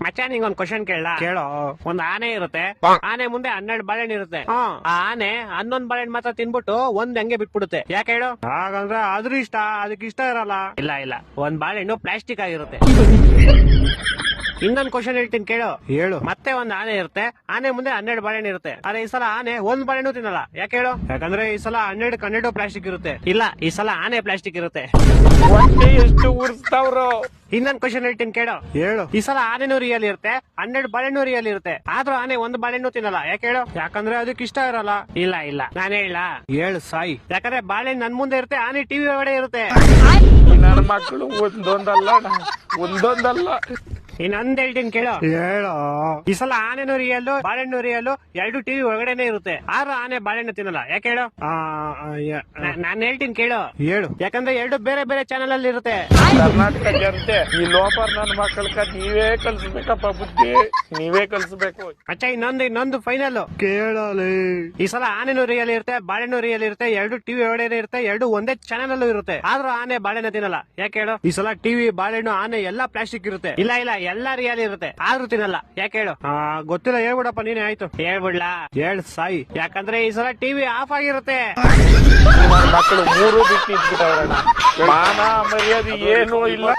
ಮಚ್ಚ ನಿಂಗೊಂದ್ ಕ್ವಶನ್ ಕೇಳೋ. ಒಂದ್ ಆನೆ ಇರುತ್ತೆ, ಆನೆ ಮುಂದೆ 12 ಬಾಳೆಹಣ್ಣು ಇರುತ್ತೆ. ಆ ಆನೆ 11 ಬಾಳೆಹಣ್ಣು ಮಾತ್ರ ತಿನ್ಬಿಟ್ಟು ಒಂದ್ ಹಂಗೆ ಬಿಟ್ಬಿಡುತ್ತೆ. ಯಾಕೆ ಹೇಳು? ಹಾಗಂದ್ರೆ ಅದ್ರ ಇಷ್ಟ, ಅದಕ್ಕೆ ಇಷ್ಟ ಇರಲ್ಲ. ಇಲ್ಲ, ಒಂದ್ ಬಾಳೆಹಣ್ಣು ಪ್ಲಾಸ್ಟಿಕ್ ಆಗಿರುತ್ತೆ. ಇನ್ನೊಂದ್ ಕ್ವಶನ್ ಹೇಳ್ತೀನಿ ಕೇಳು. ಮತ್ತೆ ಒಂದ್ ಆನೆ ಇರುತ್ತೆ, ಆನೆ ಮುಂದೆ 12 ಬಾಳೆಹಣ್ಣು ಇರುತ್ತೆ. ಆದ್ರೆ ಈ ಸಲ ಆನೆ ಒಂದ್ ಬಾಳೆಹಣ್ಣು ತಿನ್ನಲ್ಲ. ಯಾಕೆ ಹೇಳು? ಯಾಕಂದ್ರೆ ಈ ಸಲ 12 ಪ್ಲಾಸ್ಟಿಕ್ ಇರುತ್ತೆ. ಇಲ್ಲ, ಈ ಸಲ ಆನೆ ಪ್ಲಾಸ್ಟಿಕ್ ಇರುತ್ತೆ. ಎಷ್ಟು ಉರ್ಸ್ತಾವ್ರು. ಇನ್ನೊಂದ್ ಕ್ವಶನ್ ಹೇಳ್ತೀನಿ ಕೇಳು. ಈ ಸಲ ಆನೆನೂ ರಿಯಲ್ ಇರುತ್ತೆ, 12 ಬಾಳೆಹಣ್ಣು ರಿಯಲ್ ಇರುತ್ತೆ. ಆದ್ರೂ ಆನೆ ಒಂದ್ ಬಾಳೆಹಣ್ಣು ತಿನ್ನಲ್ಲ. ಯಾಕೆ ಹೇಳು? ಯಾಕಂದ್ರೆ ಅದಕ್ಕೆ ಇಷ್ಟ ಇರಲ್ಲ. ಇಲ್ಲ ನಾನು ಹೇಳ ಸಾಯಿ. ಯಾಕಂದ್ರೆ ಬಾಳೆಹಣ್ಣು ನನ್ ಮುಂದೆ ಇರುತ್ತೆ, ಆನೆ ಟಿವಿ ಒಳಗಡೆ ಇರುತ್ತೆ. ನನ್ನ ಮಕ್ಕಳು ಒಂದೊಂದಲ್ಲ. ಇನ್ನೊಂದ್ ಹೇಳ್ತೀನಿ ಕೇಳು. ಈ ಸಲ ಆನೆನೂ ರಿಯಲ್, ಬಾಳೆಹಣ್ಣು ರಿಯಲ್, 2 ಟಿವಿ ಒಳಗಡೆನೆ ಇರುತ್ತೆ. ಆದ್ರೂ ಆನೆ ಬಾಳೆಹಣ್ಣು ತಿನ್ನಲ್ಲ. ಯಾಕೆ ಹೇಳು? ನಾನ್ ಹೇಳ್ತೀನಿ ಕೇಳು. ಯಾಕಂದ್ರೆ 2 ಬೇರೆ ಬೇರೆ ಚಾನೆಲ್ ಅಲ್ಲಿ ಇರುತ್ತೆ. ಕರ್ನಾಟಕ ಜನತೆ ಈ ಲೋಪರ್ ನನ್ನ ಮಕ್ಕಳಕ ನೀವೇ ಕಲ್ಸ್ಬೇಕಪ್ಪ, ಬುದ್ಧಿ ನೀವೇ ಕಲ್ಸ್ಬೇಕು. ಅಚ್ಚ ಇನ್ನೊಂದು ಫೈನಲ್ ಕೇಳಲಿ. ಈ ಸಲ ಆನೆನೂ ರಿಯಲ್ ಇರುತ್ತೆ, ಬಾಳೆಹಣ್ಣು ರಿಯಲ್ ಇರುತ್ತೆ, 2 ಟಿವಿ ಒಳಗಡೆ ಇರುತ್ತೆ, 2 ಒಂದೇ ಚಾನೆಲ್ ಅಲ್ಲೂ ಇರುತ್ತೆ. ಆದ್ರೂ ಆನೆ ಬಾಳೆಹಣ್ಣು ತಿನ್ನಲ್ಲ. ಯಾಕೆ ಹೇಳು? ಈ ಸಲ ಟಿವಿ, ಬಾಳೆಹಣ್ಣು, ಆನೆ ಎಲ್ಲಾ ಪ್ಲಾಸ್ಟಿಕ್ ಇರುತ್ತೆ. ಇಲ್ಲ ಎಲ್ಲಾ ರಿಯಲ್ ಇರುತ್ತೆ, ಆದ್ರೂ ತಿನ್ನಲ್ಲ. ಯಾಕೆ ಹೇಳು? ಗೊತ್ತಿಲ್ಲ, ಹೇಳ್ಬಿಡಪ್ಪ ನೀನೆ. ಆಯ್ತು ಹೇಳ್ಬಿಡ್ಲಾ? ಹೇಳ್ ಸಾಯಿ. ಯಾಕಂದ್ರೆ ಈ ಸಲ ಟಿವಿ ಆಫ್ ಆಗಿರುತ್ತೆ. ಮಕ್ಕಳು 3 ಬಿಟ್ಟು ಇಟ್ಬಿಟ್ಟವ್ರಣ್ಣ. ಮಾನ ಮರ್ಯಾದೆ ಏನೂ ಇಲ್ಲ.